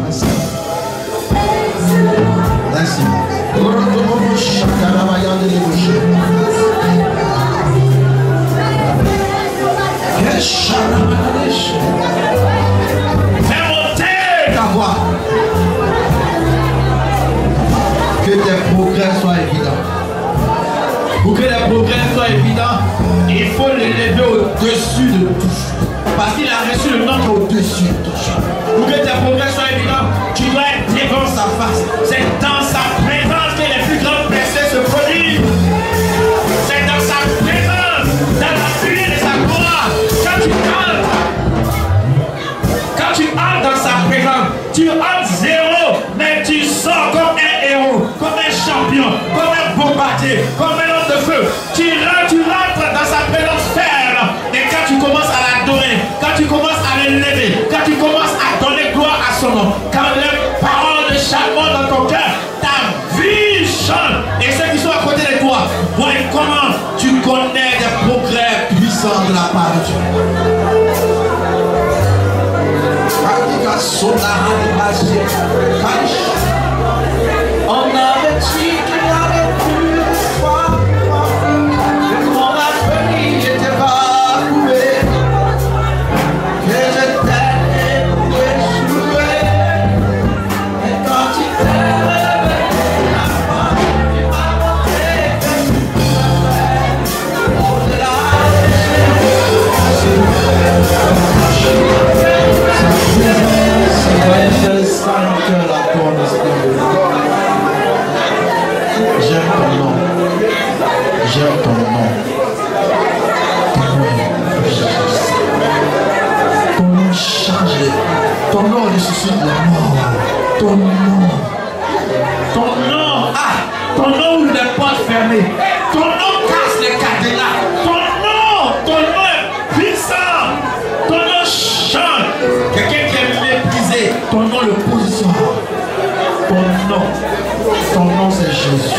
Merci. Merci. Fais monter ta voix. Que tes progrès soient évidents. Pour que les progrès soient évidents, il faut l'élever au-dessus de tout. Parce qu'il a reçu le nom au-dessus de tout. Pour que tes progrès soient évidents, tu dois être devant sa face. C'est dans sa présence que les plus grandes percées se produisent. C'est dans sa présence, dans la pluie de sa gloire. Quand tu entres dans sa présence, tu entres zéro, mais tu sors comme un héros, comme un champion, comme un bombardier, comme un homme de feu. Tu rentres dans sa présence ferme. Et quand tu commences à l'adorer, quand tu commences à l'élever, quand tu commences à donner gloire à son nom, quand les paroles de charbon dans ton cœur, ta vie change. Et ceux qui sont à côté de toi voient comment tu connais des progrès puissants de la part de Dieu. On avait dit qu'il n'y avait plus d'espoir. Le monde a pris, j'étais pas trouvé. Que j'étais pour échouer. Et quand tu t'es réveillé, la foi, tu m'as montré que tu pouvais au-delà J'aime ton nom. J'aime ton nom. Ton nom change. Ton nom ressuscite la mort. Ton nom. ton nom, ton nom ouvre les portes fermées. Ton nom casse les cadenas. Ton nom est puissant. Ton nom change. Quelqu'un qui est méprisé, ton nom le positionne. Ton nom c'est Jésus.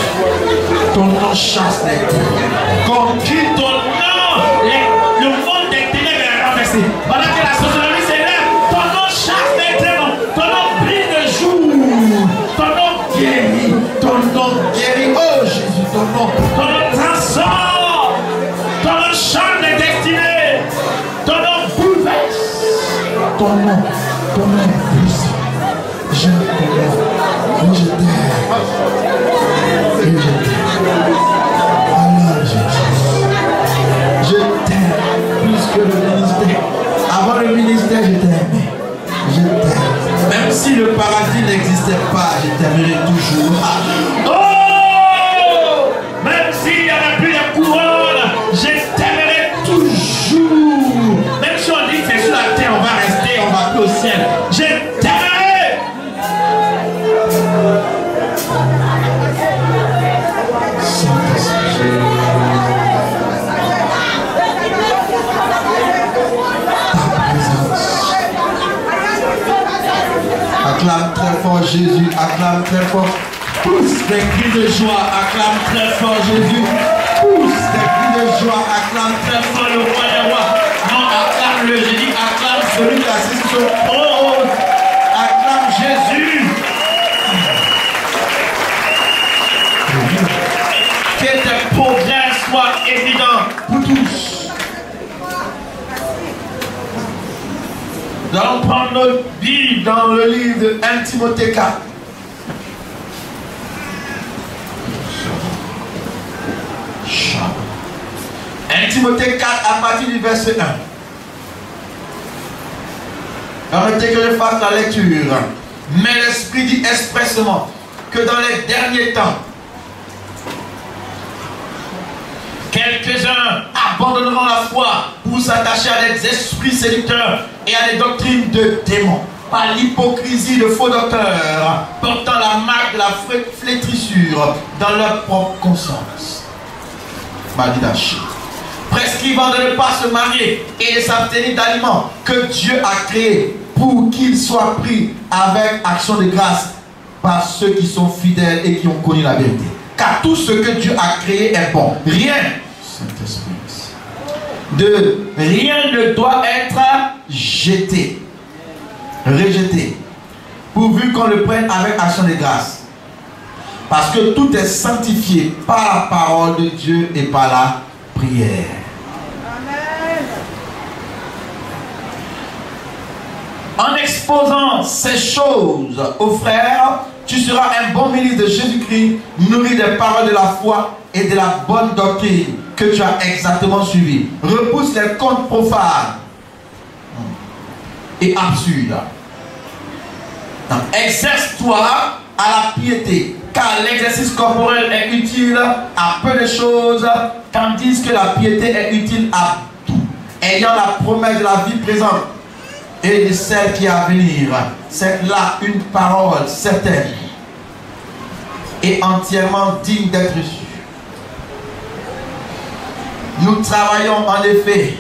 Ton nom chasse les ténèbres. Comme dit ton nom, le monde des ténèbres est renversé. Pendant que la sorcellerie s'élève, ton nom chasse les ténèbres. Ton nom brille le jour. Ton nom guérit. Oh Jésus, ton nom. Ton nom transforme. Ton nom change les destinées. Ton nom bouleverse. Ton nom est puissant. J'aime ton nom. Oui, je t'aime. Oui, je t'aime. Alors Jésus. Je t'aime plus que le ministère. Avant le ministère, je t'aimais. Je t'aime. Même si le paradis n'existait pas, je t'aimerai toujours. Oh! Même s'il n'y avait plus de couronne, je t'aimerai toujours. Même si on dit que c'est sur la terre, on va rester, on va aller au ciel. Je t'aimerai. Acclame très fort Jésus, acclame très fort. Pousse des cris de joie, acclame très fort Jésus. Pousse des cris de joie, acclame très fort le roi des rois. Non, acclame-le, j'ai dit acclame celui qui assiste sur son trône. Acclame Jésus. Que tes progrès soient évidents pour tous. Nous allons prendre notre Bible dans le livre de 1 Timothée 4. Timothée 4 à partir du verset 1. Permettez que je fasse la lecture. Mais l'Esprit dit expressément que dans les derniers temps, quelques-uns abandonneront la foi pour s'attacher à des esprits séducteurs et à des doctrines de démons, par l'hypocrisie de faux docteurs, portant la marque de la flétrissure dans leur propre conscience. Madidachi. Prescrivant de ne pas se marier et de s'abstenir d'aliments que Dieu a créés pour qu'ils soient pris avec action de grâce par ceux qui sont fidèles et qui ont connu la vérité. Car tout ce que Dieu a créé est bon. Rien ne doit être jeté, rejeté. pourvu qu'on le prenne avec action de grâce. Parce que tout est sanctifié par la parole de Dieu et par la prière. En exposant ces choses aux frères, tu seras un bon ministre de Jésus-Christ, nourri des paroles de la foi et de la bonne doctrine que tu as exactement suivi. Repousse les contes profanes et absurdes. Exerce-toi à la piété, car l'exercice corporel est utile à peu de choses, tandis que la piété est utile à tout, ayant la promesse de la vie présente et de celle qui est à venir. C'est là une parole certaine et entièrement digne d'être reçue. Nous travaillons en effet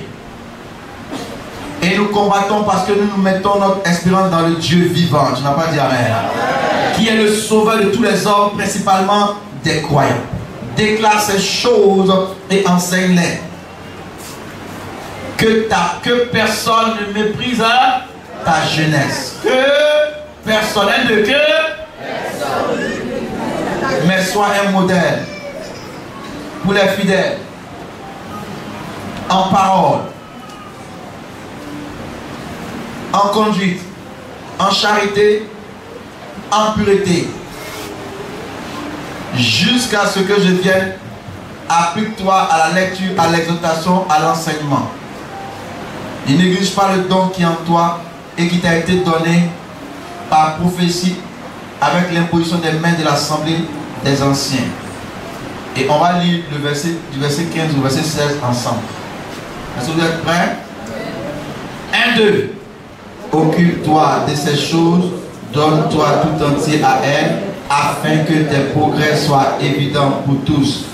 et nous combattons parce que nous mettons notre espérance dans le Dieu vivant. Tu n'as pas dit amen. Qui est le sauveur de tous les hommes, principalement des croyants. Déclare ces choses et enseigne-les. Que personne ne méprise ta jeunesse. Que personne ne mais sois un modèle pour les fidèles en parole, en conduite, en charité, en pureté, jusqu'à ce que je vienne. Applique-toi à la lecture, à l'exhortation, à l'enseignement. Ne néglige pas le don qui est en toi et qui t'a été donné par prophétie avec l'imposition des mains de l'assemblée des anciens. Et on va lire le verset, du verset 15 au verset 16 ensemble. Est-ce que vous êtes prêts? 1, 2. Occupe-toi de ces choses, donne-toi tout entier à elles, afin que tes progrès soient évidents pour tous.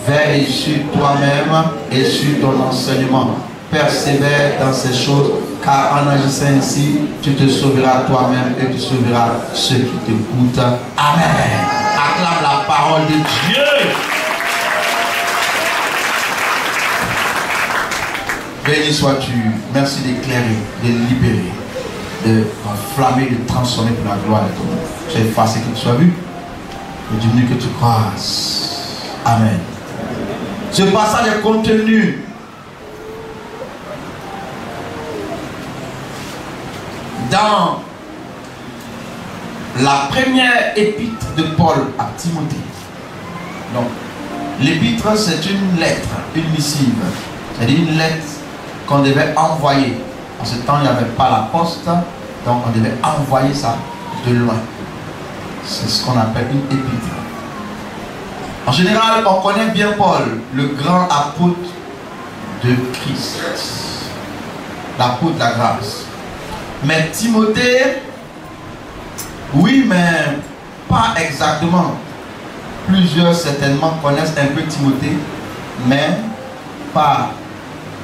Veille sur toi-même et sur ton enseignement. Persévère dans ces choses, car en agissant ainsi, tu te sauveras toi-même et tu sauveras ceux qui t'écoutent. Amen. Acclame la parole de Dieu. Béni sois-tu. Merci d'éclairer, de libérer, de enflammer, de transformer pour la gloire de ton nom. Tu es effacé que tu sois vu, et diminue que tu croises. Amen. Ce passage est contenu dans la première épître de Paul à Timothée. Donc, l'épître, c'est une lettre, une missive. C'est-à-dire une lettre qu'on devait envoyer. En ce temps, il n'y avait pas la poste, donc on devait envoyer ça de loin. C'est ce qu'on appelle une épître. En général, on connaît bien Paul, le grand apôtre de Christ, l'apôtre de la grâce. Mais Timothée, oui, mais pas exactement. Plusieurs certainement connaissent un peu Timothée, mais pas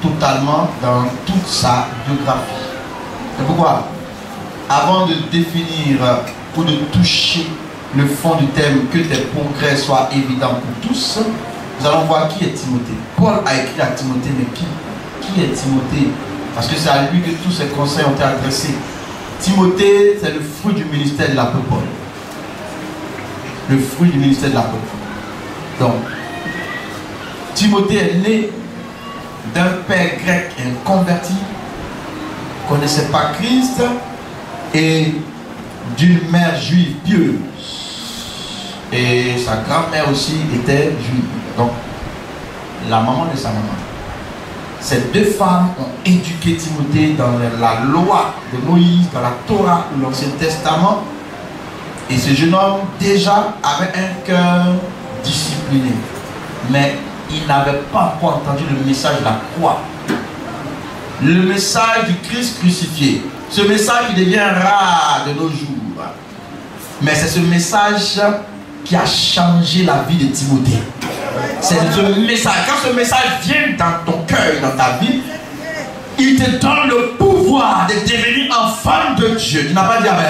totalement dans toute sa biographie. C'est pourquoi, avant de définir ou de toucher le fond du thème, que tes progrès soient évidents pour tous, nous allons voir qui est Timothée. Paul a écrit à Timothée, mais qui est Timothée? Parce que c'est à lui que tous ces conseils ont été adressés. Timothée, c'est le fruit du ministère de l'apôtre Paul. Le fruit du ministère de l'apôtre Paul. Donc, Timothée est né d'un père grec inconverti, ne connaissait pas Christ, et d'une mère juive pieuse. Et sa grand-mère aussi était juive. Donc, la maman de sa maman. Ces deux femmes ont éduqué Timothée dans la loi de Moïse, dans la Torah, l'Ancien Testament. Et ce jeune homme déjà avait un cœur discipliné. Mais il n'avait pas encore entendu le message de la croix. Le message du Christ crucifié. Ce message qui devient rare de nos jours. Mais c'est ce message qui a changé la vie de Timothée. C'est ce message. Quand ce message vient dans ton cœur, dans ta vie, il te donne le pouvoir de devenir enfant de Dieu. Tu n'as pas dit amen.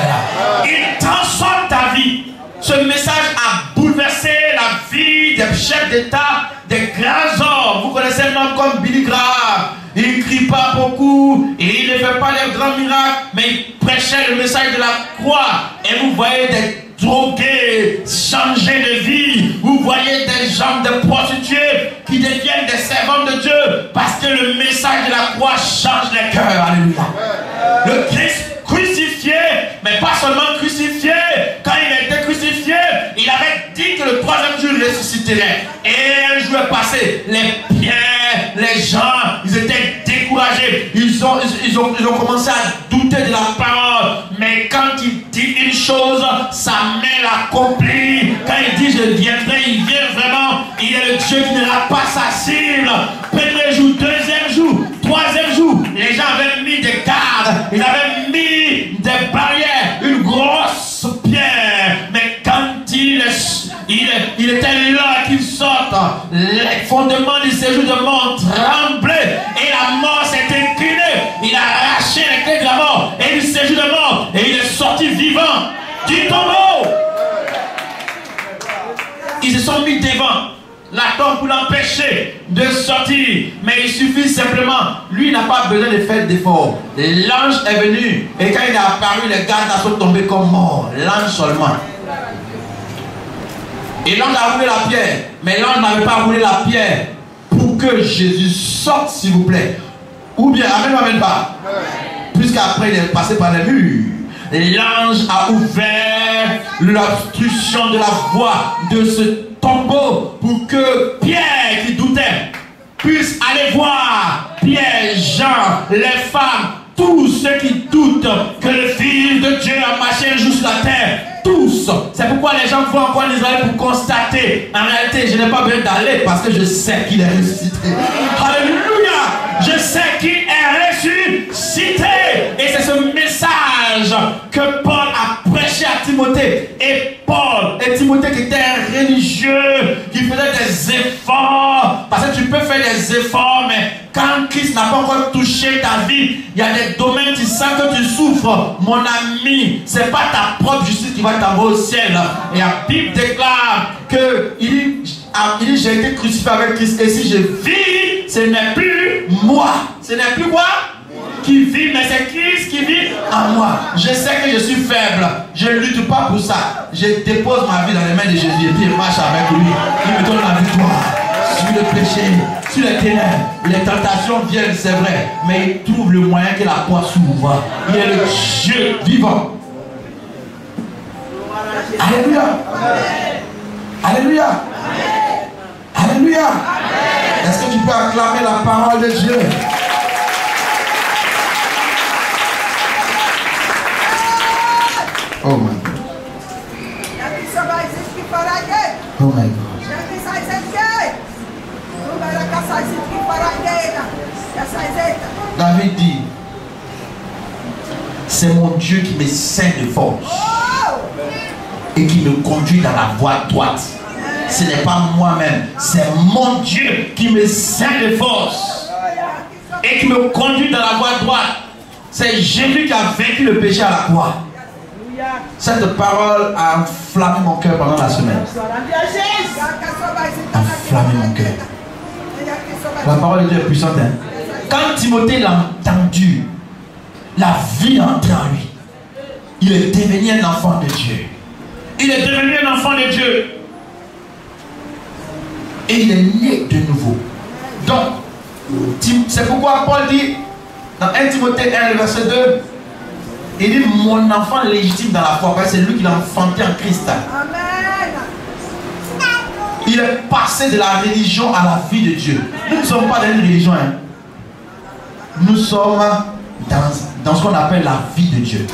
Il transforme ta vie. Ce message a bouleversé la vie des chefs d'État, des grands hommes. Vous connaissez un homme comme Billy Graham. Il ne crie pas beaucoup, et il ne fait pas les grands miracles, mais il prêchait le message de la croix. et vous voyez des drogués changer de vie, vous voyez des gens de prostituées qui deviennent des servantes de Dieu parce que le message de la croix change les cœurs. Alléluia. Le Christ crucifié, mais pas seulement crucifié, quand il a été crucifié, il avait dit que le troisième jour il ressusciterait. Et un jour est passé, les gens, ils étaient découragés, ils ont commencé à douter de la parole, mais quand il dit une chose, sa main l'accomplit. Quand il dit je viendrai, il vient vraiment. Il est le Dieu qui ne rate pas sa cible. Premier jour, deuxième jour, troisième jour, les gens avaient mis des gardes, ils avaient mis des barrières, une grosse pierre, mais quand il était là qu'il sorte, les fondements du séjour de mort tremblaient et la mort s'est inclinée. Il a arraché les clés de la mort et du séjour de mort et il est sorti vivant du tombeau. Ils se sont mis devant la tombe pour l'empêcher de sortir, mais il suffit simplement, lui n'a pas besoin de faire d'efforts. L'ange est venu et quand il est apparu, les gardes sont tombés comme morts. L'ange seulement. Et l'ange a roulé la pierre, mais l'ange n'avait pas roulé la pierre pour que Jésus sorte, s'il vous plaît. Ou bien, amen ou amen pas. Puisqu'après il est passé par les murs. L'ange a ouvert l'obstruction de la voie de ce tombeau pour que Pierre qui doutait puisse aller voir Pierre, Jean, les femmes, tous ceux qui doutent que le Fils de Dieu a marché un jour sur la terre. Tous. C'est pourquoi les gens vont encore en Israël pour constater. En réalité, je n'ai pas besoin d'aller parce que je sais qu'il est ressuscité. Alléluia. Je sais qu'il est ressuscité. Et c'est ce message que Paul a prêché à Timothée. Et Paul et Timothée qui étaient un religieux, qui faisait des efforts. Parce que tu peux faire des efforts, mais quand Christ n'a pas encore touché ta vie, il y a des domaines, tu sens que tu souffres. Mon ami, ce n'est pas ta propre justice qui va t'envoyer au ciel. Et la Bible déclare que il dit j'ai été crucifié avec Christ. Et si je vis, ce n'est plus moi. Ce n'est plus quoi qui vit, mais c'est Christ qui vit en moi. Je sais que je suis faible. Je ne lutte pas pour ça. Je dépose ma vie dans les mains de Jésus et puis je marche avec lui. Il me donne la victoire sur le péché, sur les ténèbres. Les tentations viennent, c'est vrai, mais il trouve le moyen que la porte s'ouvre. Il est le Dieu vivant. Alléluia. Alléluia. Alléluia. Est-ce que tu peux acclamer la parole de Dieu? Oh my God. Oh my God. David dit, c'est mon Dieu qui me ceint de force et qui me conduit dans la voie droite. Ce n'est pas moi-même, c'est mon Dieu qui me ceint de force et qui me conduit dans la voie droite. C'est Jésus qui a vaincu le péché à la croix. Cette parole a enflammé mon cœur pendant la semaine. Enflammé mon cœur. La parole de Dieu est puissante. Hein? Quand Timothée l'a entendu, la vie est entrée en lui. Il est devenu un enfant de Dieu. Il est devenu un enfant de Dieu. Et il est né de nouveau. Donc, c'est pourquoi Paul dit dans 1 Timothée 1, verset 2, il dit mon enfant légitime dans la foi, parce que c'est lui qui l'a enfanté en Christ. Amen. Il est passé de la religion à la vie de Dieu. Nous ne sommes pas dans une religion. Hein. Nous sommes dans ce qu'on appelle la vie de Dieu.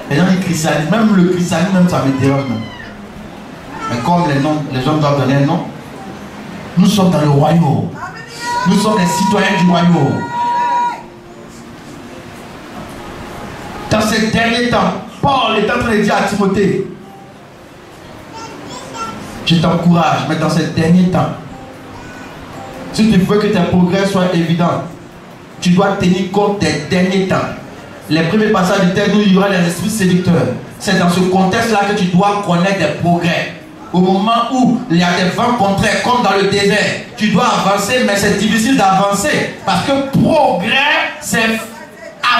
Les gens disent christianisme, même le christianisme, même ça me dérange. Mais comme les gens doivent donner un nom, nous sommes dans le royaume. Nous sommes les citoyens du royaume. Dans ces derniers temps, Paul est en train de dire à Timothée, je t'encourage, mais dans ces derniers temps, si tu veux que tes progrès soient évidents, tu dois tenir compte des derniers temps. Les premiers passages du texte où il y aura les esprits séducteurs. C'est dans ce contexte-là que tu dois connaître des progrès. Au moment où il y a des vents contraires, comme dans le désert, tu dois avancer, mais c'est difficile d'avancer. Parce que progrès, c'est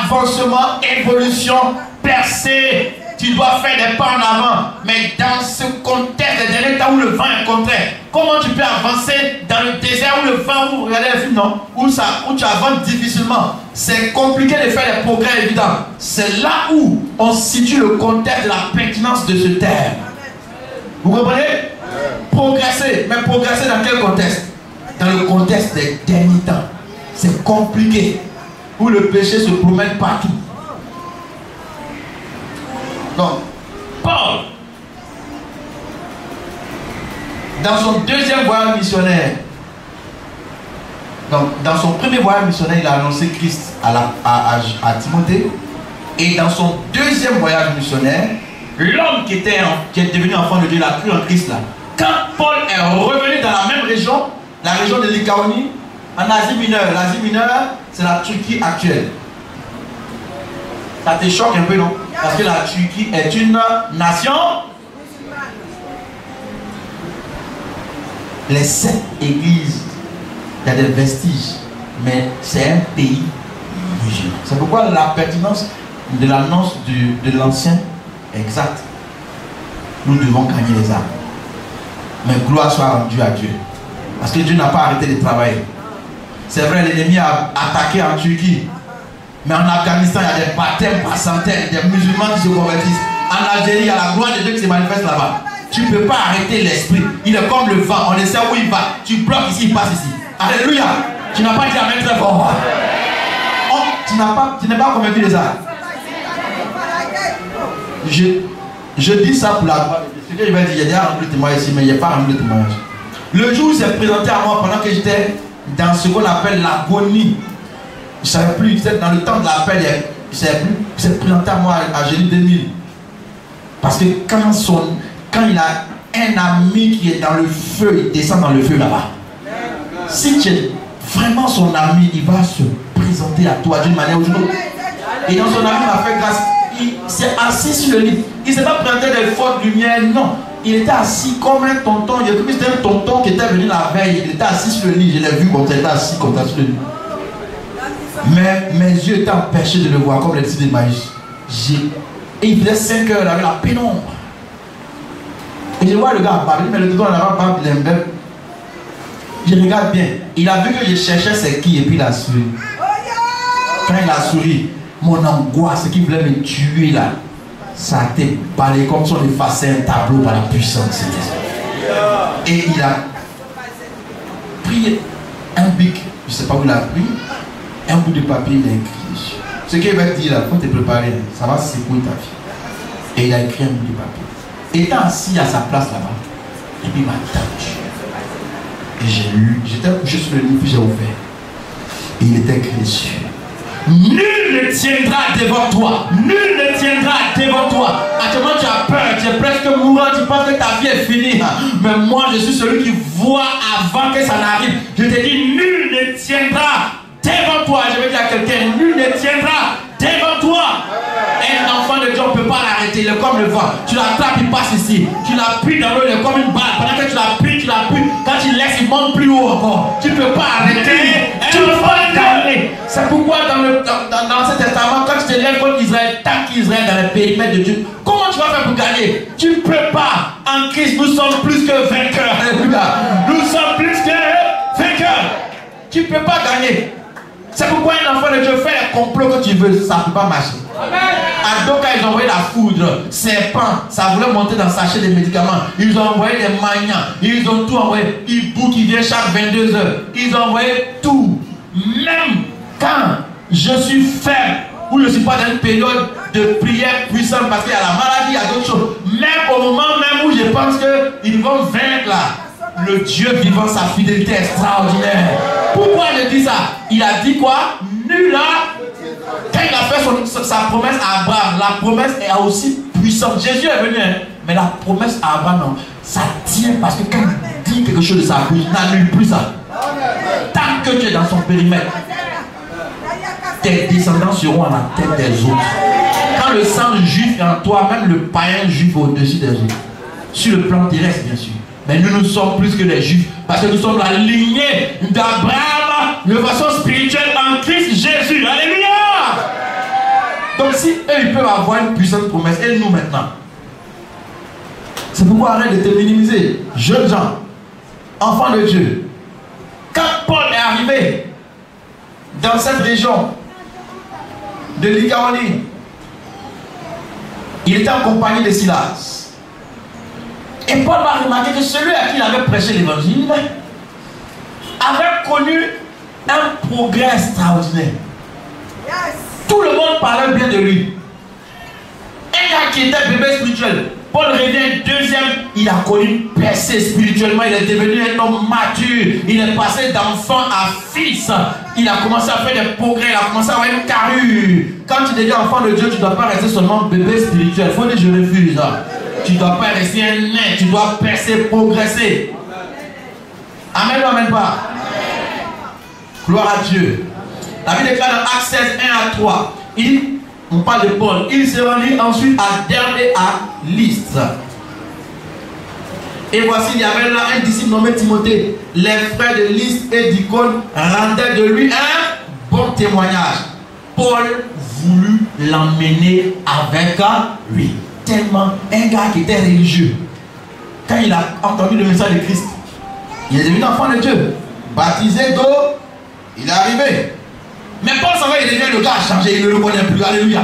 avancement, évolution, percée, tu dois faire des pas en avant. Mais dans ce contexte, des derniers temps où le vent est contraire, comment tu peux avancer dans le désert où le vent, vous regardez le film, non? Où tu avances difficilement. C'est compliqué de faire des progrès évidents. C'est là où on situe le contexte de la pertinence de ce terme. Vous comprenez? Progresser. Mais progresser dans quel contexte? Dans le contexte des derniers temps. C'est compliqué. Où le péché se promène partout. Donc, Paul, dans son deuxième voyage missionnaire, donc dans son premier voyage missionnaire, il a annoncé Christ à Timothée. Et dans son deuxième voyage missionnaire, l'homme qui est devenu enfant de Dieu, il a cru en Christ là. Quand Paul est revenu dans la même région, la région de Lycaonie, en Asie mineure. L'Asie mineure, c'est la Turquie actuelle. Ça te choque un peu, non? Parce que la Turquie est une nation. Les 7 églises, il y a des vestiges, mais c'est un pays musulman. C'est pourquoi la pertinence de l'annonce de l'ancien est exacte. Nous devons gagner les âmes. Mais gloire soit rendue à Dieu. Parce que Dieu n'a pas arrêté de travailler. C'est vrai, l'ennemi a attaqué en Turquie. Mais en Afghanistan, il y a des baptêmes par centaines, des musulmans qui se convertissent. En Algérie, il y a la gloire de Dieu qui se manifeste là-bas. Tu ne peux pas arrêter l'esprit. Il est comme le vent, on ne sait où il va. Tu bloques ici, il passe ici. Alléluia. Tu n'as pas dit amen très fort. Oh, tu n'es pas convaincu de ça. Je dis ça pour la gloire de Dieu. Ce que je vais dire, il y a déjà un de témoignage ici, mais il n'y a pas un de témoignage. Le jour où il s'est présenté à moi pendant que j'étais dans ce qu'on appelle l'agonie, je ne savais plus, dans le temps de l'appel, il s'est présenté à moi à Génie 2000. Parce que quand il a un ami qui est dans le feu, il descend dans le feu là-bas. Si tu es vraiment son ami, il va se présenter à toi d'une manière ou d'une autre. Et dans son ami m'a fait grâce. Il s'est assis sur le lit. Il ne s'est pas présenté des fortes lumières, non. Il était assis comme un tonton. Il a cru que c'était un tonton qui était venu la veille. Il était assis sur le lit. Je l'ai vu comme ça, il était assis comme ça sur le lit. Mais mes yeux étaient empêchés de le voir comme les petits de maïs. Et il faisait 5 heures avec la pénombre. Et je vois le gars parler, mais le tonton n'avait pas blême. Je regarde bien. Il a vu que je cherchais c'est qui et puis il a souri. Quand il a souri, mon angoisse qui voulait me tuer là, ça a été balayé comme si on effaçait un tableau par la puissance de cet esprit. Et il a pris un bic, je ne sais pas où il a pris, un bout de papier, il a écrit dessus. Ce qu'il va te dire là, faut te préparer, ça va secouer ta vie. Et il a écrit un bout de papier. Étant assis à sa place là-bas, et puis il m'a tendu. Et j'ai lu, j'étais couché sur le lit, puis j'ai ouvert. Et il était écrit dessus. Nul ne tiendra devant toi. Nul ne tiendra devant toi. Actuellement, tu as peur, tu es presque mourant, tu penses que ta vie est finie. Mais moi, je suis celui qui voit avant que ça n'arrive. Je te dis, nul ne tiendra devant toi. Je vais dire à quelqu'un, nul ne tiendra devant toi. Un enfant de Dieu, on ne peut pas l'arrêter. Il est comme le vent. Tu l'attrapes, il passe ici. Tu l'appuies dans l'eau, il est comme une balle. Pendant que tu l'appuies. Quand tu laisses, il monte plus haut encore. Tu ne peux pas arrêter. Tu ne peux pas gagner. C'est pourquoi dans l'Ancien Testament, quand tu te lèves contre Israël, tant qu'Israël dans le périmètre de Dieu, comment tu vas faire pour gagner? Tu ne peux pas. En Christ, nous sommes plus que vainqueurs. Nous sommes plus que vainqueurs. Tu ne peux pas gagner. C'est pourquoi un enfant de Dieu fait les complots que tu veux, ça ne peut pas marcher. À Doka, ils ont envoyé la foudre, serpent, ça voulait monter dans le sachet des médicaments. Ils ont envoyé des maniants, ils ont tout envoyé. Hibou qui vient chaque 22 heures. Ils ont envoyé tout. Même quand je suis faible, ou je ne suis pas dans une période de prière puissante parce qu'il y a la maladie, il y a d'autres choses. Même au moment même où je pense qu'ils vont vaincre là, le Dieu vivant, sa fidélité extraordinaire. Pourquoi je dis ça? Il a dit quoi? Nul là. Quand il a fait sa promesse à Abraham, la promesse est aussi puissante. Jésus est venu, hein? Mais la promesse à Abraham, non, ça tient parce que quand il dit quelque chose de sa bouche, il n'annule plus ça. Tant que tu es dans son périmètre, tes descendants seront à la tête des autres. Quand le sang juif est en toi, même le païen juif est au-dessus des autres. Sur le plan terrestre, bien sûr. Mais nous sommes plus que les juifs. Parce que nous sommes la lignée d'Abraham de façon spirituelle en Christ Jésus. Alléluia! Donc Donc si eux ils peuvent avoir une puissante promesse, et nous maintenant. C'est pourquoi arrête de te minimiser. Jeunes gens, enfants de Dieu. Quand Paul est arrivé dans cette région de Lycaonie, il était en compagnie de Silas. Et Paul va remarquer que celui à qui il avait prêché l'évangile avait connu un progrès extraordinaire. Tout le monde parlait bien de lui. Un gars qui était bébé spirituel, Paul revient deuxième, il a connu une percée spirituellement, il est devenu un homme mature, il est passé d'enfant à fils, il a commencé à faire des progrès, il a commencé à avoir une carrure. Quand tu deviens enfant de Dieu, tu ne dois pas rester seulement bébé spirituel, il faut dire je refuse. Tu ne dois pas rester un nain, tu dois percer, progresser. Amen ou amen pas? Gloire à Dieu. La Bible déclare dans Actes 16, 1 à 3. On parle de Paul. Il se rendit ensuite à Derbe et à Lystre. Et voici, il y avait là un disciple nommé Timothée. Les frères de Lystre et d'Icône rendaient de lui un bon témoignage. Paul voulut l'emmener avec lui. Tellement un gars qui était religieux. Quand il a entendu le message de Christ, il est devenu enfant de Dieu. Baptisé d'eau, il est arrivé. Mais Paul s'en va, il devient le gars à changer, il ne le connaît plus. Alléluia.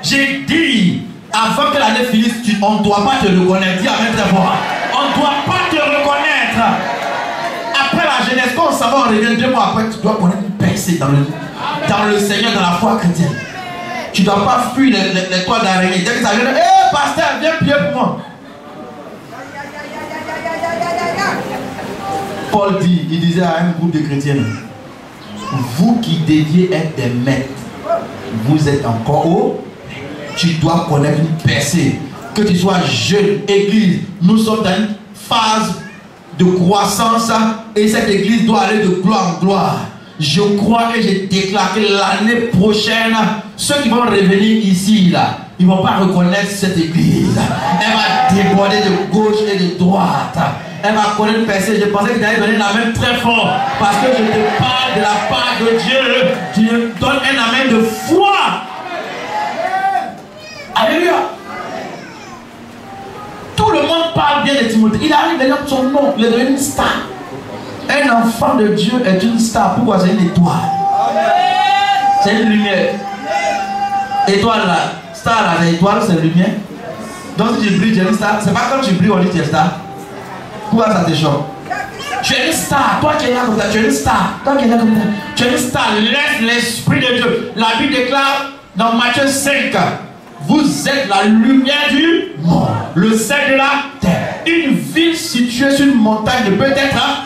J'ai dit, avant que l'année finisse, on ne doit pas te reconnaître. Dis amen très fort. On ne doit pas te reconnaître. Après la jeunesse, quand on s'en va, on revient 2 mois après, tu dois connaître une percée dans le Seigneur, dans la foi chrétienne. Tu ne dois pas fuir les toits d'araignée. Dès que ça vient, hé pasteur, viens prier pour moi. Paul dit, il disait à un groupe de chrétiens, vous qui deviez être des maîtres, vous êtes encore haut. Tu dois connaître une percée. Que tu sois jeune, église, nous sommes dans une phase de croissance et cette église doit aller de gloire en gloire. Je crois et je déclare que l'année prochaine, ceux qui vont revenir ici, là, ils ne vont pas reconnaître cette église. Elle va déborder de gauche et de droite. Elle va connaître une percée. Je pensais que tu allais donner un amen très fort. Parce que je te parle de la part de Dieu. Tu me donnes un amen de foi. Alléluia. Tout le monde parle bien de Timothée. Il arrive maintenant son nom. Il est devenu une star. Un enfant de Dieu est une star. Pourquoi? C'est une étoile. C'est une lumière. Étoile là. Star là, c'est étoile, c'est lumière. Donc si tu brilles, tu es une star. C'est pas quand tu brilles, on dit que tu es star. Pourquoi ça te choque? Tu es une star. Toi qui es là comme ça, tu es une star. Toi qui es là comme ça, tu es une star. Laisse l'Esprit de Dieu. La Bible déclare dans Matthieu 5, vous êtes la lumière du monde, le sel de la terre. Une ville située sur une montagne ne peut être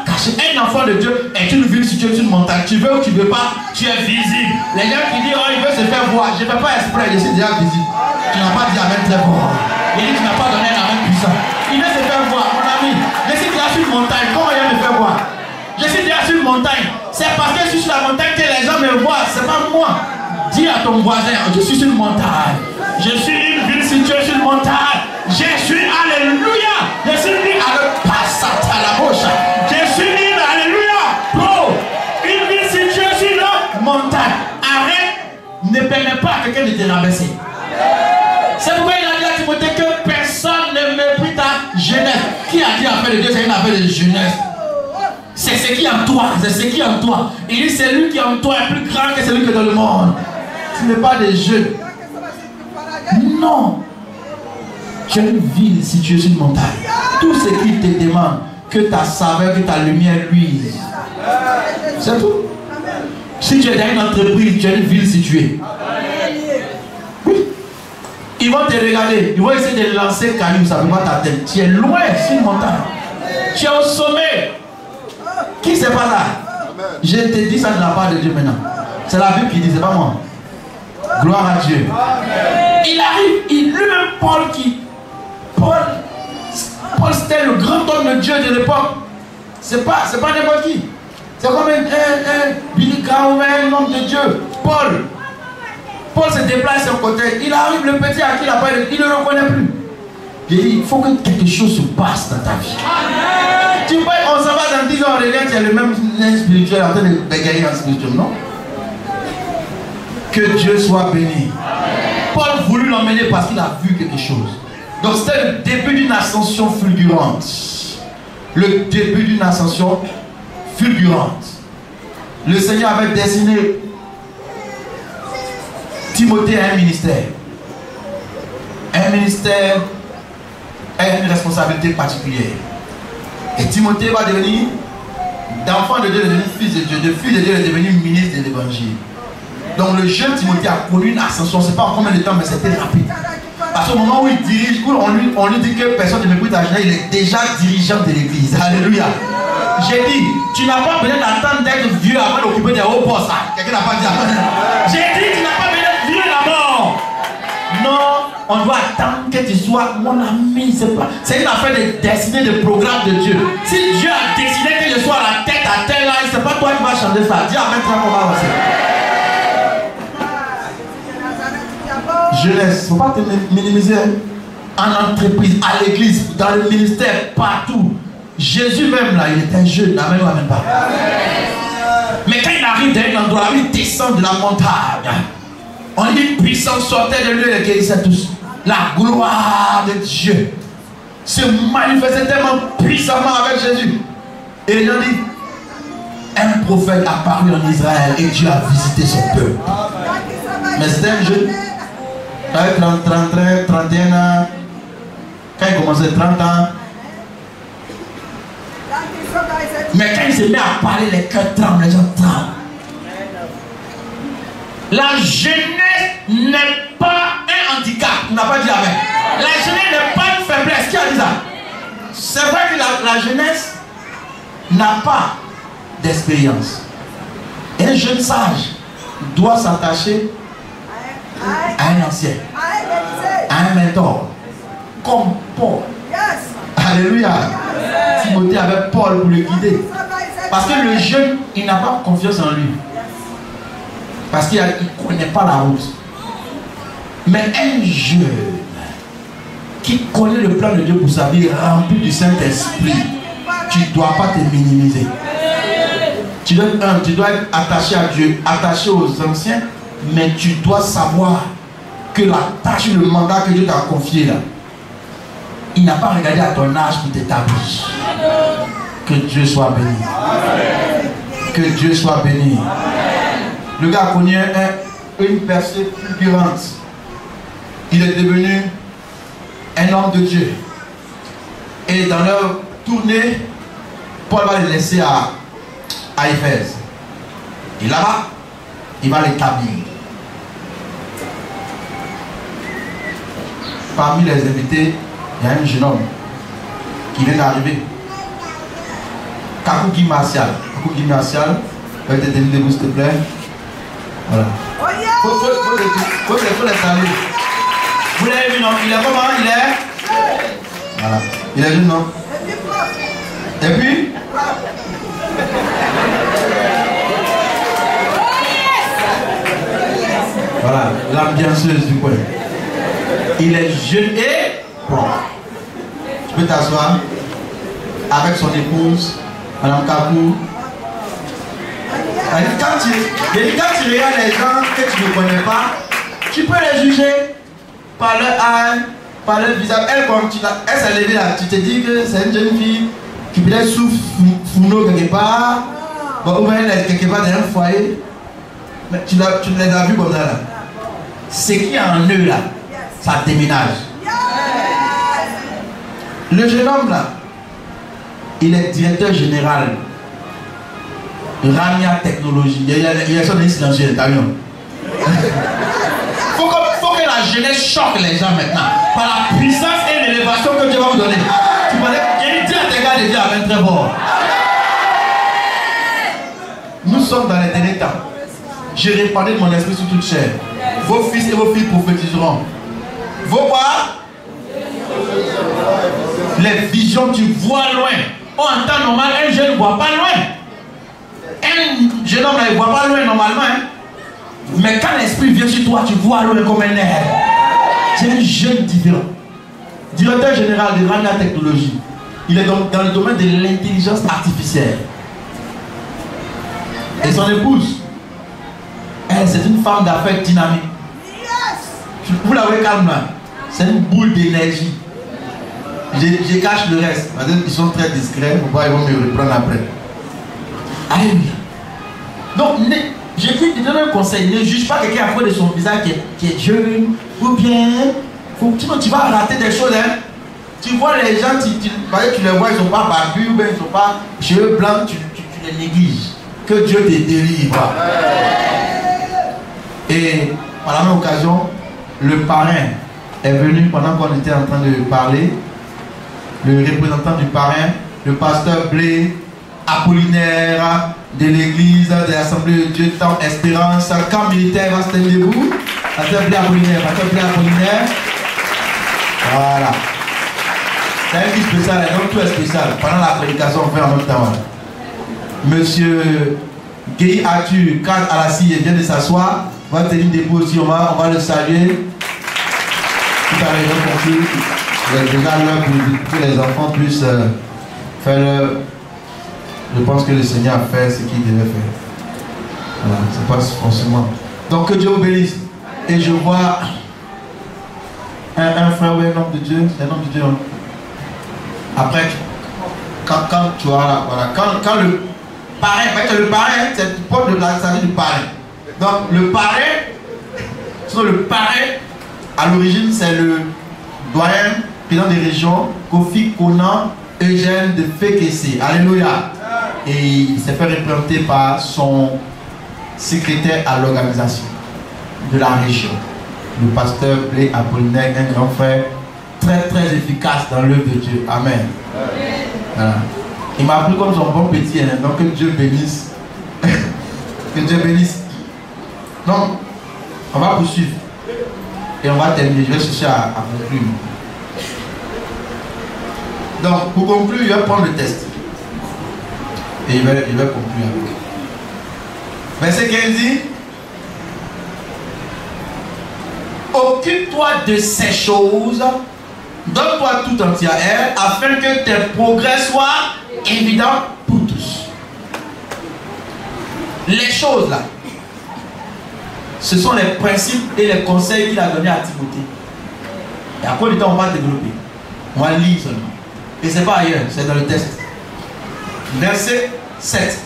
cachée. Un enfant de Dieu est une ville située sur une montagne. Tu veux ou tu ne veux pas, tu es visible. Les gens qui disent, oh, il veut se faire voir. Je ne fais pas exprès, je suis déjà visible. Tu n'as pas dit amen très fort. Il dit, tu n'as pas donné un amen puissant. Il veut se faire voir, mon ami. Je suis déjà sur une montagne. Comment il va me faire voir? Je suis déjà sur une montagne. C'est parce que je suis sur la montagne que les gens me voient. C'est pas moi. Dis à ton voisin, je suis sur une montagne. Je suis une ville située sur une montagne. Je suis, alléluia. Je suis une à le passate à la bouche. Je suis une, alléluia. Pro. Une ville située sur une montagne. Arrête, ne permets pas à quelqu'un de te rabaisser. C'est pourquoi il a dit à Timothée que personne ne méprise ta jeunesse. Qui a dit affaire de Dieu, c'est une affaire de jeunesse. C'est ce qui est en toi, c'est ce qui est en toi. Il dit celui qui est en toi est plus grand que celui qui est dans le monde. Ce n'est pas des jeux. Non. Tu es une ville située sur une montagne. Tout ce qui te demande, que ta saveur, que ta lumière luise. C'est tout. Si tu es dans une entreprise, tu es une ville située. Oui. Ils vont te regarder, ils vont essayer de lancer caillou, ça ne peut pas t'atteindre. Tu es loin sur une montagne. Tu es au sommet. Qui c'est pas ça? Je te dis ça de la part de Dieu maintenant. C'est la Bible qui dit, c'est pas moi. Gloire à Dieu. Il arrive, lui-même Paul c'était le grand homme de Dieu de l'époque. C'est pas n'importe qui. C'est comme un Billy Graham, un homme de Dieu. Paul se déplace à côté. Il arrive, le petit à qui il a parlé, il ne le reconnaît plus. Il faut que quelque chose se passe dans ta vie. Tu vois, on s'en va dans 10 ans, on revient, tu as le même nain spirituel en train de bégayer en spirituel, non? Que Dieu soit béni. Paul voulut l'emmener parce qu'il a vu quelque chose. Donc c'était le début d'une ascension fulgurante. Le début d'une ascension fulgurante. Le Seigneur avait destiné Timothée à un ministère. Un ministère a une responsabilité particulière. Et Timothée va devenir, d'enfant de Dieu, devenir fils de Dieu, de fils de Dieu, devenir ministre de l'évangile. Donc le jeune Timothée a connu une ascension, je ne sais pas en combien de temps, mais c'était rapide. Parce qu'au moment où il dirige, on lui dit que personne ne m'écoute à Genève, il est déjà dirigeant de l'église. Alléluia. J'ai dit, tu n'as pas besoin d'attendre d'être vieux avant d'occuper des hauts postes. Quelqu'un n'a pas dit avant. J'ai dit, tu n'as pas besoin d'être vieux d'abord. Non, on doit attendre que tu sois mon ami. C'est une affaire de destinée, de programme de Dieu. Si Dieu a décidé que je sois à la tête à terre, là, c'est pas toi qui vas changer ça. Dis amen, on va avancer. Jeunesse, il ne faut pas te minimiser. En entreprise, à l'église, dans le ministère, partout. Jésus même là, il était jeune, amen ou amen pas. Mais quand il arrive dans un endroit, il descend de la montagne. On dit une puissance sortait de lui et guérissait tous. La gloire de Dieu se manifestait tellement puissamment avec Jésus. Et les gens disent, un prophète apparu en Israël et Dieu a visité son peuple. Mais c'était un jeune. Avec 30, 31 ans, quand il commençait 30 ans, mais quand il se met à parler, les cœurs tremblent, les gens tremblent. La jeunesse n'est pas un handicap. On n'a pas dit amen. La jeunesse n'est pas une faiblesse. Qui a dit ça? C'est vrai que la jeunesse n'a pas d'expérience. Un jeune sage doit s'attacher à un ancien, à un mentor, comme Paul. Alléluia. Timothée avait Paul pour le guider. Parce que le jeune, il n'a pas confiance en lui. Parce qu'il ne connaît pas la route. Mais un jeune qui connaît le plan de Dieu pour sa vie, rempli du Saint-Esprit, tu ne dois pas te minimiser. Tu dois être attaché à Dieu, attaché aux anciens, mais tu dois savoir que la tâche, le mandat que Dieu t'a confié là, il n'a pas regardé à ton âge pour t'établir. Que Dieu soit béni. Que Dieu soit béni. Le gars a connu une percée fulgurante. Il est devenu un homme de Dieu. Et dans leur tournée, Paul va les laisser à Éphèse. Et là-bas, il va l'établir. Parmi les invités, il y a un jeune homme qui vient d'arriver. Kakou Guy Martial. Kakou Guy Martial, peut être debout s'il te plaît. Voilà. Faut les saluer. Vous l'avez vu, non? Il est comment? Il est? Voilà. Il est jeune, non? Et puis? Voilà, l'ambianceuse du coin. Il est jeune et propre. Tu peux t'asseoir avec son épouse, Madame Kakou. Quand tu regardes les gens que tu ne connais pas, tu peux les juger par leur âge, par leur visage. Elle s'est levée là, tu te dis que c'est une jeune fille qui peut-être souffre fourneau quelque part, ou bien elle est quelque part dans un foyer. Mais tu les as vus comme ça là. Ce qui est en eux là, ça déménage. Le jeune homme là, il est directeur général Ramia Technologie. Il y a son silencieux, t'as vu? Faut que la jeunesse choque les gens maintenant par la puissance et l'élévation que Dieu va vous donner. Tu parlais, il dit à tes gars de dire avec très fort. Nous sommes dans les derniers temps. J'ai répandu mon esprit sur toute chair. Vos fils et vos filles prophétiseront. Vos quoi? Les visions, tu vois loin. En temps normal, un jeune ne voit pas loin. Un jeune homme ne voit pas loin normalement. Hein? Mais quand l'esprit vient sur toi, tu vois loin comme un air. C'est un jeune différent. Directeur général de Ramia Technologie. Il est donc dans le domaine de l'intelligence artificielle. Et son épouse, elle, c'est une femme d'affaires dynamique. Vous la voyez calme là. C'est une boule d'énergie. Je cache le reste. Parce qu'ils sont très discrets. Ils vont me reprendre après. Alléluia. Donc, j'ai dit, je donne un conseil. Ne juge pas quelqu'un à cause de son visage qui est jeune. Ou bien, tu vas rater des choses. Hein. Tu vois les gens, tu les vois, ils ne sont pas barbus, ou bien ils ne sont pas cheveux blancs, tu les négliges. Que Dieu te délivre. Et par la même occasion, le parrain est venu pendant qu'on était en train de parler. Le représentant du parrain, le pasteur Blé Apollinaire de l'église de l'Assemblée de Dieu, Temps Espérance, camp militaire, va se tenir debout. Pasteur Blé Apollinaire, pasteur Blé Apollinaire. Voilà. C'est un qui spécial, donc tout est spécial. Pendant la prédication, on fait en même temps. Monsieur Guy Arthur, quand à la scie vient de s'asseoir, va tenir debout aussi, on va le saluer. Tout à l'heure, déjà l'heure pour que les enfants puissent faire leur... Je pense que le Seigneur a fait ce qu'il devait faire. Voilà, c'est pas forcément. Donc que Dieu vous bénisse. Et je vois un frère ou un homme de Dieu, c'est un homme de Dieu. Hein. Après, quand tu vois là, voilà, quand le parrain, le parrain, c'est le porte de la salle du parrain. Donc le parrain, à l'origine, c'est le doyen, président des régions, Kofi Konan Eugène de Fekese. Alléluia. Et il s'est fait représenter par son secrétaire à l'organisation de la région, le pasteur Blé Apollinaire, un grand frère très efficace dans l'œuvre de Dieu. Amen. Voilà. Il m'a appris comme son bon petit, hein, donc que Dieu bénisse. Que Dieu bénisse. Donc, on va poursuivre. Et on va terminer. Je vais chercher à conclure. Donc, pour conclure, je vais prendre le test. Et il va conclure avec. Verset 15 dit: occupe-toi de ces choses, donne-toi tout entier à elle, afin que tes progrès soient évidents pour tous. Les choses là, ce sont les principes et les conseils qu'il a donnés à Timothée. Et à quoi du temps on va développer? On va lire seulement. Et c'est pas ailleurs, c'est dans le texte. Verset 7.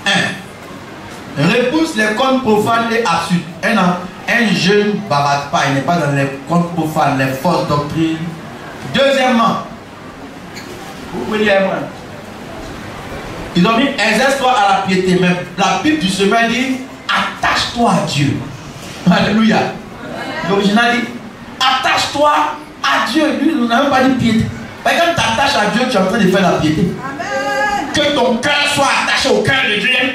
1. Repousse les contes profanes et absurdes. Un jeune ne bavarde pas, il n'est pas dans les contes profanes, les fausses doctrines. Deuxièmement, vous pouvez lire moi. Ils ont dit exerce-toi à la piété. Mais la Bible du semaine dit attache-toi à Dieu. Alléluia. L'original dit attache-toi à Dieu. Lui, nous n'avons pas dit piété. Mais quand tu t'attaches à Dieu, tu es en train de faire la piété. Amen. Que ton cœur soit attaché au cœur de Dieu. Il y a une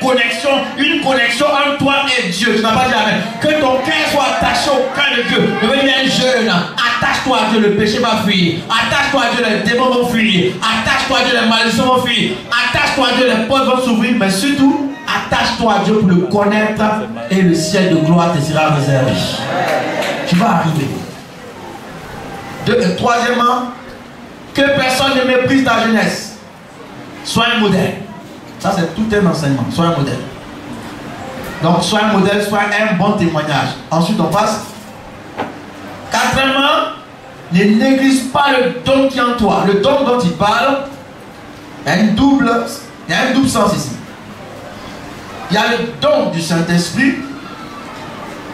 connexion entre toi et Dieu. Tu n'as pas dit amen. Que ton cœur soit attaché au cœur de Dieu. Devenir un jeune. Attache-toi à Dieu, le péché va fuir. Attache-toi à Dieu, les démons vont fuir. Attache-toi à Dieu, les malédictions vont fuir. Attache-toi à Dieu, les portes vont s'ouvrir. Mais surtout, attache-toi à Dieu pour le connaître. Et le ciel de gloire te sera réservé. Tu vas arriver. Troisièmement, que personne ne méprise ta jeunesse. Sois un modèle. Ça, c'est tout un enseignement. Sois un modèle. Donc, sois un modèle, sois un bon témoignage. Ensuite, on passe. Quatrièmement, ne néglige pas le don qui est en toi. Le don dont il parle, il y a un double sens ici. Il y a le don du Saint-Esprit.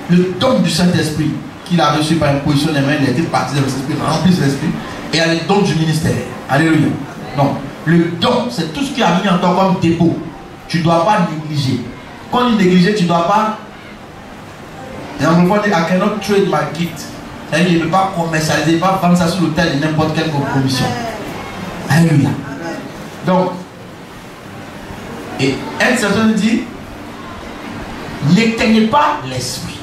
Le don du Saint-Esprit qu'il a reçu par imposition des mains, il a été parti de l'Esprit, rempli de l'Esprit. Et il y a le don du ministère. Alléluia. Donc, le don, c'est tout ce qui a mis en toi comme dépôt. Tu ne dois pas négliger. Quand il est négligé, tu ne dois pas. Et en anglais, I cannot trade my gift. C'est-à-dire, il ne peut pas commercialiser, il ne peut pas vendre ça sur l'autel de n'importe quelle commission. Alléluia. Donc, et un certain dit, n'éteignez pas l'esprit.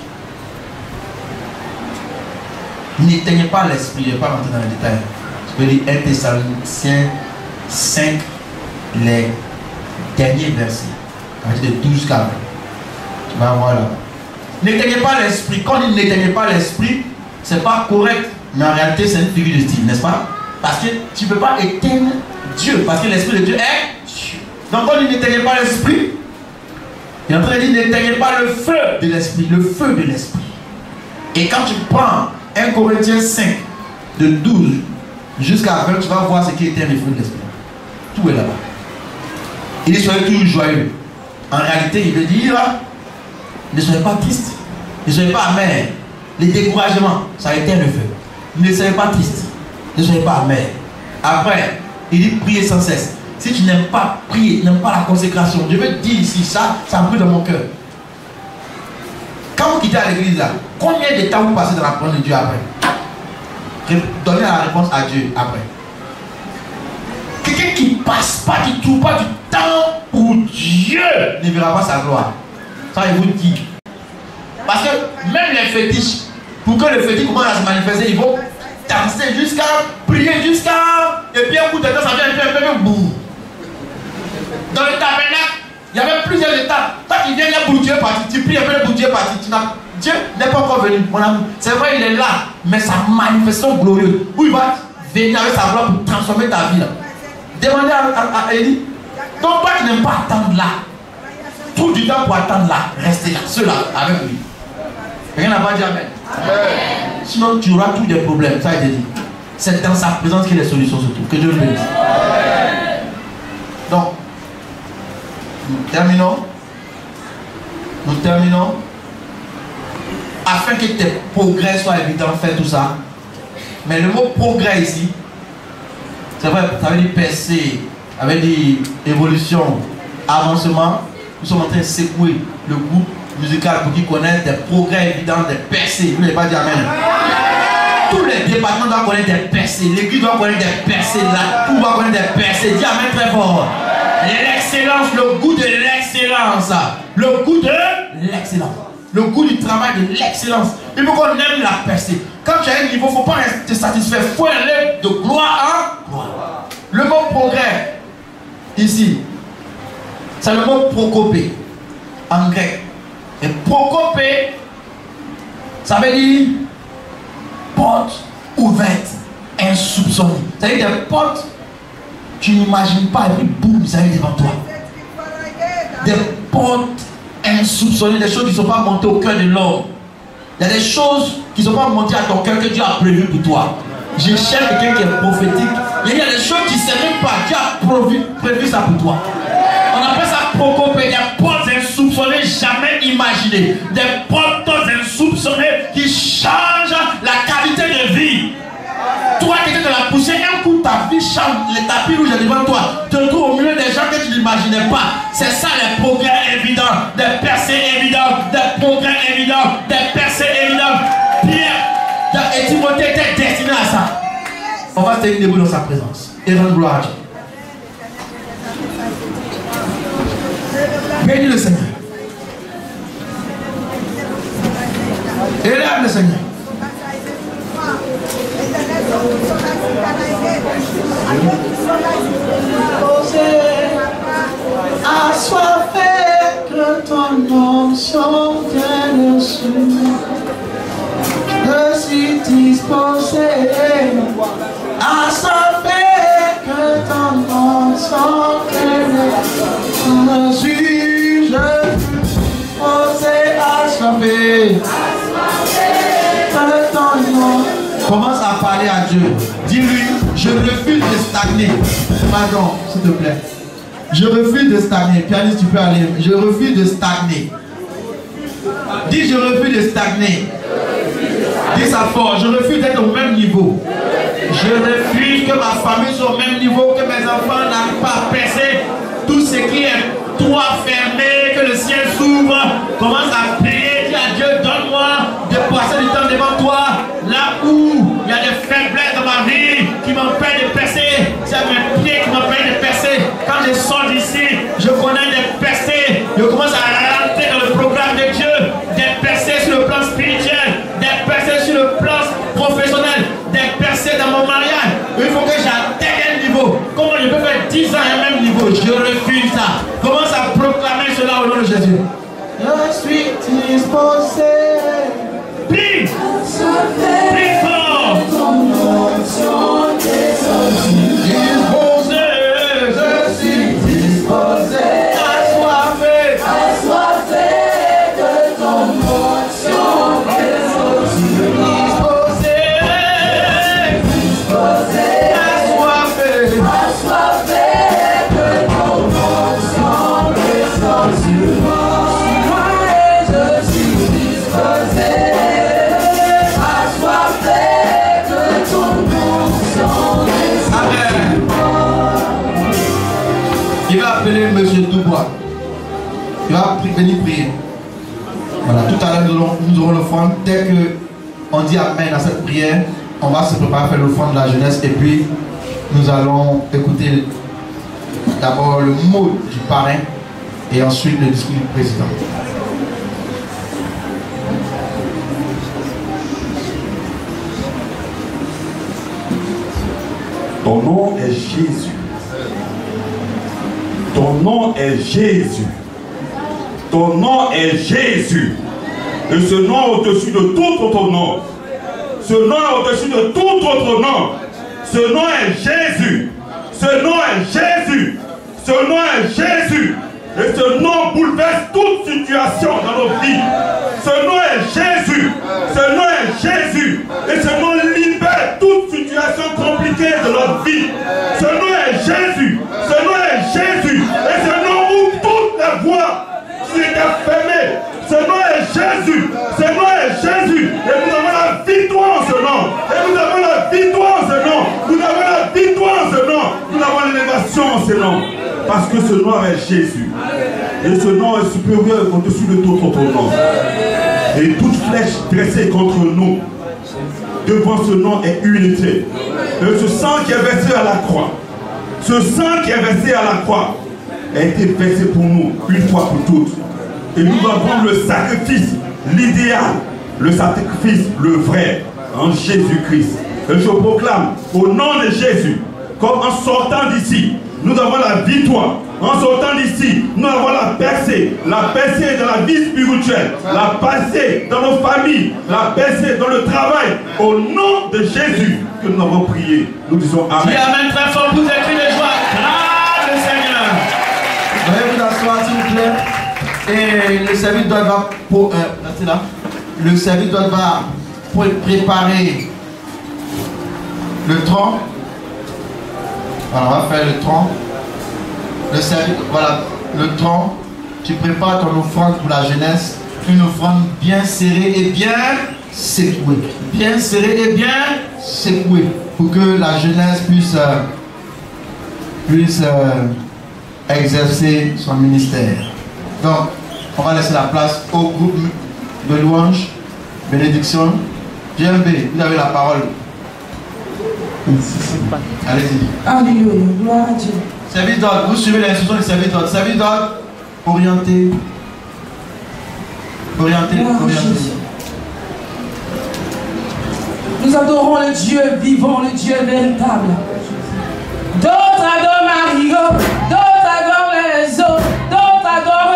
N'éteignez pas l'esprit. Je ne vais pas rentrer dans les détails. Je peux dire 1 Thessaloniciens 5, les derniers versets. À partir de 12 cas. Tu vas voir là. N'éteignez pas l'esprit. Quand il n'éteignez pas l'esprit, c'est pas correct. Mais en réalité, c'est une figure de style, n'est-ce pas? Parce que tu ne peux pas éteindre Dieu. Parce que l'esprit de Dieu est Dieu. Donc quand il n'éteignait pas l'esprit, il est en train de dire n'éteignez pas le feu de l'esprit. Le feu de l'esprit. Et quand tu prends 1 Corinthiens 5, de 12 jusqu'à 20, tu vas voir ce qui était le fruit de l'esprit. Tout est là-bas. Il dit, soyez toujours joyeux. En réalité, il veut dire, ne soyez pas tristes, ne soyez pas amers. Les découragements, ça éteint le feu. Ne soyez pas tristes, ne soyez pas amers. Après, il dit, priez sans cesse. Si tu n'aimes pas prier, n'aimes pas la consécration, je veux te dire ici, ça brûle dans mon cœur. Quand vous quittez à l'église là, combien de temps vous passez dans la parole de Dieu après? Donnez la réponse à Dieu après. Quelqu'un qui passe pas, qui ne trouve pas du temps pour Dieu ne verra pas sa gloire. Ça, il vous dit. Parce que même les fétiches, pour que le fétiche commence à se manifester, ils vont danser jusqu'à prier, jusqu'à. Et puis un coup de temps, ça vient un peu boum. Dans le tabernacle, il y avait plusieurs étapes. Quand il vient, il y a Dieu parti. Tu pries un peu pour Dieu parti. Dieu n'est pas encore venu, mon ami. C'est vrai, il est là, mais sa manifestation glorieuse, où il va venir avec sa gloire pour transformer ta vie. Là. Demandez à Élie. Donc, toi qui n'aimes pas attendre là, tout du temps pour attendre là, restez là, ceux-là, avec lui. Rien n'a pas dit amen. Sinon, tu auras tous des problèmes, ça a été dit. C'est dans sa présence qu'il y a des solutions surtout. Que Dieu le bénisse. Donc, nous terminons. Afin que tes progrès soient évidents, fais tout ça. Mais le mot progrès ici, c'est vrai, ça veut dire percer, ça veut dire évolution, avancement. Nous sommes en train de secouer le groupe musical pour qu'ils connaissent des progrès évidents, des percées. Vous n'avez pas dit amen. Tous les départements doivent connaître des percées. L'église doit connaître des percées. La cour doit connaître des percées. Dis amen très fort. L'excellence, le goût de l'excellence. Le goût de l'excellence. Le goût du travail de l'excellence. Il faut qu'on aime la percée. Quand tu as un niveau, il ne faut pas te satisfaire. Il faut aller de gloire en gloire. Le mot progrès, ici, c'est le mot prokopé en grec. Et prokopé, ça veut dire porte ouverte, insoupçonnée. Ça veut dire des portes, tu n'imagines pas, et puis boum, ça arrive devant toi. Des portes insoupçonnées, des choses qui ne sont pas montées au cœur de l'homme. Il y a des choses qui ne sont pas montées à ton cœur que Dieu a prévues pour toi. Je cherche quelqu'un qui est prophétique. Il y a des choses qui ne savent même pas. Dieu a prévu ça pour toi. On appelle ça prokopé, des portes insoupçonnées, jamais imaginées. Des portes insoupçonnées qui changent la qualité de vie. Toi qui étais dans la poussière, un coup ta vie change, les tapis rouges devant toi, te retrouves au milieu des gens que tu n'imaginais pas. C'est ça les progrès évidents, des percées évidentes, des progrès évidents, des percées évidentes. Pierre et Timothée étaient destinés à ça. On va se tenir debout dans sa présence et rendre gloire à Dieu. Bénis le Seigneur. Élève le Seigneur. Assoiffé que ton nom chante dessus. Je suis disposé. Assoiffé que ton nom chante dessus. Je suis disposé. Assoiffé que ton nom. Commence à parler à Dieu. Dis-lui, je refuse de stagner. Pardon, s'il te plaît. Je refuse de stagner. Pianiste, tu peux aller. Je refuse de stagner. Dis, je refuse de stagner. Dis ça fort. Je refuse d'être au même niveau. Je refuse que ma famille soit au même niveau, que mes enfants n'arrivent pas à percer tout ce qui est toit fermé, que le ciel s'ouvre. Commence à prier. Dis à Dieu, donne-moi de passer du temps devant toi. Là où il y a des faiblesses dans ma vie qui m'empêchent de percer, c'est mes pieds qui m'empêchent de percer. Quand je sors d'ici, je connais des percées. Je commence à rentrer dans le programme de Dieu. Des percées sur le plan spirituel, des percées sur le plan professionnel, des percées dans mon mariage. Il faut que j'atteigne un niveau. Comment je peux faire 10 ans à un même niveau? Je refuse ça. Commence à proclamer cela au nom de Jésus. Je suis disposé. Prie! Prie fort! Disposé! Je suis disposé. Assoiffé que ton nom chante. Il va venir prier. Voilà, tout à l'heure nous aurons l'offrande. Dès qu'on dit Amen à cette prière, on va se préparer à faire l'offrande de la jeunesse et puis nous allons écouter d'abord le mot du parrain et ensuite le discours du président. Ton nom est Jésus. Ton nom est Jésus. Ton nom est Jésus. Et ce nom est au-dessus de tout autre nom. Ce nom est au-dessus de tout autre nom. Ce nom est Jésus. Ce nom est Jésus. Ce nom est Jésus. Et ce nom bouleverse toute situation dans nos vies. Ce nom est Jésus. Ce nom est Jésus. Et ce nom libère toute situation compliquée de notre vie. Ce nom est Jésus. Ce nom est Jésus. Et ce nom ouvre toutes les voies qui étaient fermées. Ce nom est Jésus. Ce nom est Jésus. Et nous avons la victoire en ce nom. Et nous avons la victoire en ce nom. Nous avons la victoire en ce nom. Nous avons l'élévation en ce nom. Parce que ce nom est Jésus. Et ce nom est supérieur au-dessus de tout autre nom. Et toute flèche dressée contre nous, devant ce nom est unité. Et ce sang qui est versé à la croix, ce sang qui est versé à la croix, a été versé pour nous, une fois pour toutes. Et nous avons le sacrifice, l'idéal, le sacrifice, le vrai, en Jésus-Christ. Et je proclame, au nom de Jésus, comme en sortant d'ici, nous avons la victoire. En sortant d'ici, nous avons la percée dans la vie spirituelle, la percée dans nos familles, la percée dans le travail. Au nom de Jésus que nous avons prié, nous disons Amen. Dis Amen très fort pour des cris de joie. Grâce le Seigneur. Veuillez vous asseoir s'il vous plaît. Et le serviteur va restez là. Le serviteur va préparer le tronc. Voilà, on va faire le tronc. Le serviteur, voilà, le tronc. Tu prépares ton offrande pour la jeunesse. Une offrande bien serrée et bien secouée. Bien serrée et bien secouée. Pour que la jeunesse puisse exercer son ministère. Donc, on va laisser la place au groupe de louanges. Bénédiction. JMB, vous avez la parole. Allez-y. Alléluia, gloire à Dieu. Service d'ordre, vous suivez l'instruction du service d'ordre. Service d'ordre, orienté. Orienté, orienté. Nous adorons le Dieu vivant, le Dieu véritable. D'autres adorent Marigot, d'autres adorent les eaux, d'autres adorent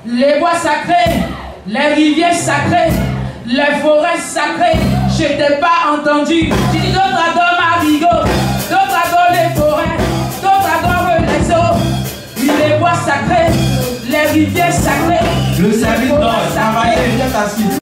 les bois sacrés, les rivières sacrées, les forêts sacrées. Je t'ai pas entendu. Tu dis d'autres adorent Marigot, d'autres adorent les forêts, d'autres adorent les eaux, les bois sacrés, les rivières sacrées. Le service d'ordre, travaillez, bien assis.